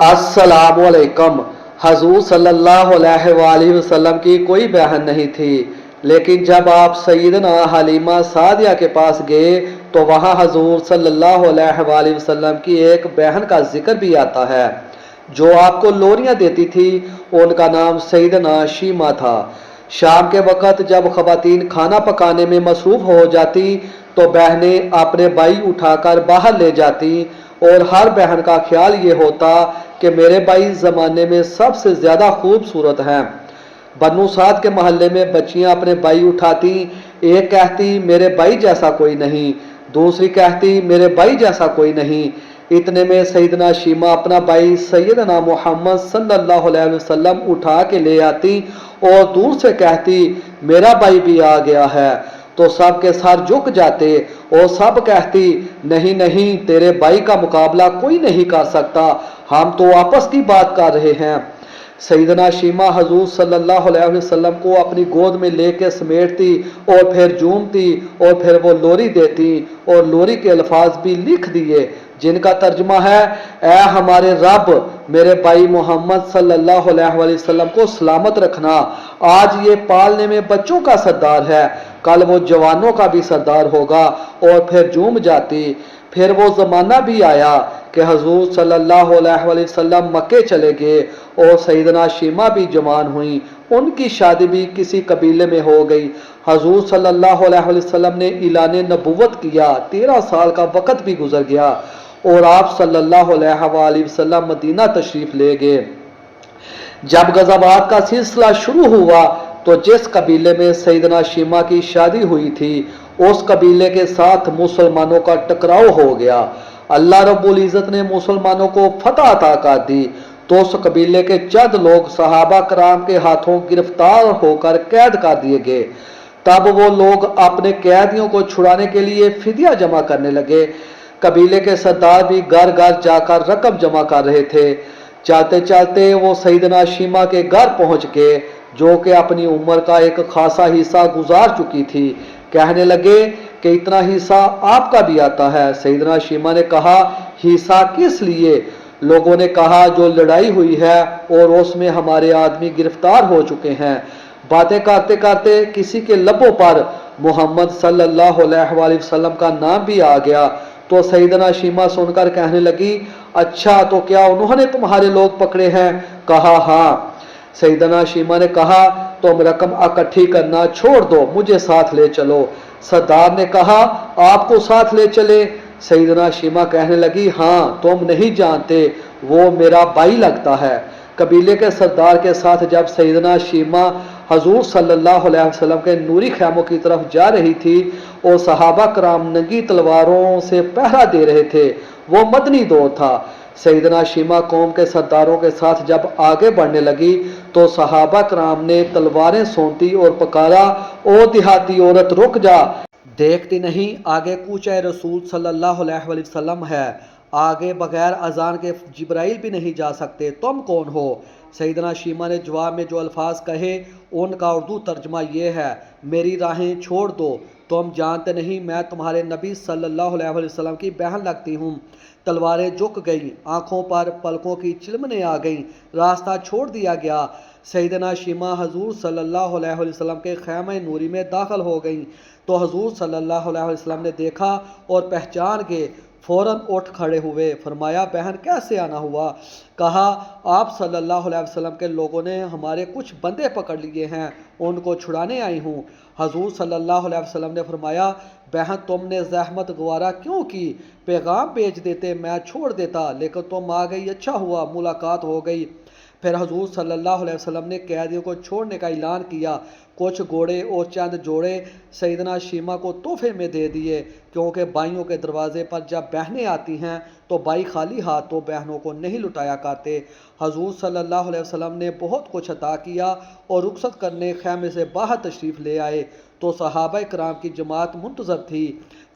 अस्सलामुअलैकुम। हजूर सल्लल्लाहु अलैहि वसल्लम की कोई बहन नहीं थी, लेकिन जब आप सैयदना हलीमा सादिया के पास गए तो वहाँ हजूर सल्लल्लाहु अलैहि वसल्लम की एक बहन का जिक्र भी आता है जो आपको लोरियां देती थी। उनका नाम सैयदना शीमा था। शाम के वक़्त जब ख़वातीन खाना पकाने में मसरूफ़ हो जाती तो बहनें अपने भाई उठाकर बाहर ले जाती और हर बहन का ख्याल ये होता कि मेरे भाई ज़माने में सबसे ज़्यादा खूबसूरत हैं। बन्नू साद के मोहल्ले में बच्चियां अपने भाई उठाती, एक कहती मेरे भाई जैसा कोई नहीं, दूसरी कहती मेरे भाई जैसा कोई नहीं। इतने में सैयदना शीमा अपना भाई सैयदना मोहम्मद सल्लल्लाहु अलैहि वसल्लम उठा के ले आती और दूर से कहती मेरा भाई भी आ गया है। तो सब के सर झुक जाते और सब कहती नहीं नहीं, तेरे भाई का मुकाबला कोई नहीं कर सकता, हम तो आपस की बात कर रहे हैं। सैयदना शीमा हजूर सल्लल्लाहु अलैहि वसल्लम को अपनी गोद में लेकर समेटती और फिर झूमती और फिर वो लोरी देती और लोरी के अल्फाज भी लिख दिए जिनका तर्जुमा है, ऐ हमारे रब, मेरे भाई मोहम्मद सल्लल्लाहु अलैहि वसल्लम को सलामत रखना। आज ये पालने में बच्चों का सरदार है, कल वो जवानों का भी सरदार होगा। और फिर झूम जाती। फिर वो ज़माना भी आया कि हजूर सल्लल्लाहु अलैहि वसल्लम मक्के चले गए और सैयदना शीमा भी जवान हुई। उनकी शादी भी किसी कबीले में हो गई। हजूर सल्लल्लाहु अलैहि वसल्लम ने इलान नबुव्वत किया, 13 साल का वक़्त भी गुजर गया और आप सल्लल्लाहु अलैहि वसल्लम मदीना तशरीफ़ ले गए। जब गज़वात का सिलसिला शुरू हुआ तो जिस कबीले में सैयदना शीमा की शादी हुई थी उस कबीले के साथ मुसलमानों का टकराव हो गया। अल्लाह रब्बुल इज़्ज़त ने मुसलमानों को फतह अता कर दी तो उस कबीले के चंद लोग सहाबा कराम के हाथों गिरफ्तार होकर कैद कर दिए गए। तब वो लोग अपने कैदियों को छुड़ाने के लिए फिदिया जमा करने लगे। कबीले के सरदार भी घर घर जाकर रकम जमा कर रहे थे। चलते चलते वो सैयदना शीमा के घर पहुंच गए जो कि अपनी उम्र का एक खासा हिस्सा गुजार चुकी थी। कहने लगे कि इतना हिस्सा आपका भी आता है। सैयदना शीमा ने कहा, हिस्सा किस लिए? लोगों ने कहा, जो लड़ाई हुई है और उसमें हमारे आदमी गिरफ्तार हो चुके हैं। बातें करते करते किसी के लबों पर मोहम्मद सल्लल्लाहु अलैहि वसल्लम का नाम भी आ गया तो सैयदना शीमा सुनकर कहने लगी, अच्छा तो क्या उन्होंने तुम्हारे लोग पकड़े हैं? कहा हाँ। सैयदना शीमा ने कहा, तुम रकम इकट्ठी करना छोड़ दो, मुझे साथ ले चलो। सरदार ने कहा, आपको साथ ले चले? सैयदना शीमा कहने लगी, हाँ, तुम नहीं जानते, वो मेरा भाई लगता है। कबीले के सरदार के साथ जब सैयदना शीमा हजूर सल्लल्लाहु अलैहि वसल्लम के नूरी खैमों की तरफ जा रही थी और सहाबा कराम नंगी तलवारों से पहरा दे रहे थे, वो मदनी दौर था। सैयदना शीमा कौम के सरदारों के साथ जब आगे बढ़ने लगी तो सहाबा कराम ने तलवारें सोंटी और पुकारा, ओ देहाती औरत रुक जा, देखती नहीं आगे कूचा रसूल सल्लल्लाहु अलैहि वसल्लम है, आगे बगैर अजान के जिब्राइल भी नहीं जा सकते, तुम कौन हो? सैयदना शीमा ने जवाब में जो अल्फाज कहे उनका उर्दू तर्जमा ये है, मेरी राहें छोड़ दो, तुम जानते नहीं मैं तुम्हारे नबी सल्लल्लाहु अलैहि वसल्लम की बहन लगती हूँ। तलवारें झुक गईं, आंखों पर पलकों की चिलमने आ गईं, रास्ता छोड़ दिया गया। सैयदना शीमा हजूर सल्लल्लाहु अलैहि वसल्लम के खैमे नूरी में दाखिल हो गईं तो हजूर सल्लल्लाहु अलैहि वसल्लम ने देखा और पहचान के फौरन उठ खड़े हुए। फरमाया, बहन कैसे आना हुआ? कहा, आप सल्लल्लाहु अलैहि वसल्लम के लोगों ने हमारे कुछ बंदे पकड़ लिए हैं, उनको छुड़ाने आई हूँ। हजूर सल्लल्लाहु अलैहि वसल्लम ने फरमाया, बहन तुमने जहमत गवारा क्यों की? पैगाम भेज देते, मैं छोड़ देता, लेकिन तुम आ गई, अच्छा हुआ, मुलाकात हो गई। फिर हजूर सल्लल्लाहु अलैहि वसल्लम ने कैदियों को छोड़ने का ऐलान किया। कुछ घोड़े और चंद जोड़े सैयदना शीमा को तोहफे में दे दिए, क्योंकि भाइयों के दरवाजे पर जब बहनें आती हैं तो भाई खाली हाथों बहनों को नहीं लुटाया करते। हजूर सल्लल्लाहु अलैहि वसल्लम ने बहुत कुछ अता किया और रुखसत करने खैमे से बाहर तशरीफ़ ले आए तो सहाबा कराम की जमात मुंतज़र थी।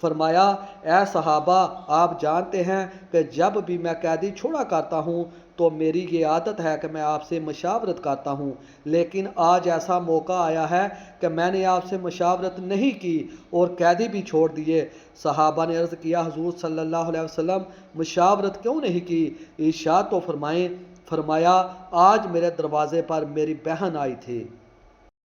फरमाया, ए सहाबा, आप जानते हैं कि जब भी मैं कैदी छोड़ा करता हूँ तो मेरी ये आदत है कि मैं आपसे मशावरत करता हूँ, लेकिन आज ऐसा मौका आया کیا ہے کہ میں نے آپ سے مشاورت نہیں کی اور قیدی بھی چھوڑ دیے۔ صحابہ نے عرض کیا حضور صلی اللہ علیہ وسلم مشاورت کیوں نہیں کی؟ ارشاد تو فرمایا آج میرے دروازے پر میری بہن آئی تھی۔